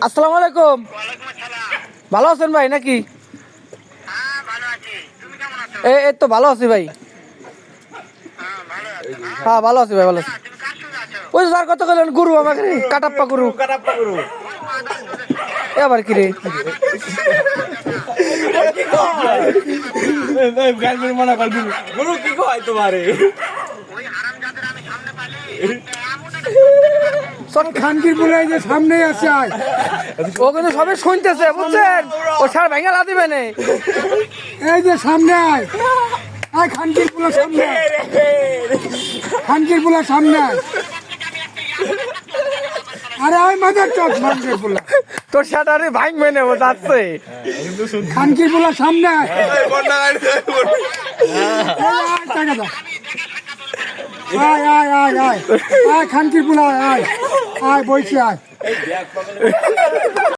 আসসালামু আলাইকুম। ভালো আছেন ভাই নাকি? এই তো ভালো আছি ভাই। হ্যাঁ ভালো আছি ভাই, ভালো আছি। ওই স্যার কত গেলেন গুরু আমাকে কাটাপ্পা গুরু। এবার কি রে গুরু কি কয় তোমারে? খানকির বলে যে সামনে আছে ও কিন্তু সবাই শুনতেছে বুঝছেন, ও সার ভেঙে লা দিবে না। এই যে সামনে আয় খানকির বলে সামনে, খানকির বলে সামনে আয়। আরে আয় মাদার চোখ খানকির বলে, তোর শাটারে ভাঙবে না, ও যাচ্ছে। খানকির বলে সামনে আয়। টাকা দাও। আয় আয় আয় আয় আয় খানকির বলে আয় আয় বইছি আয়।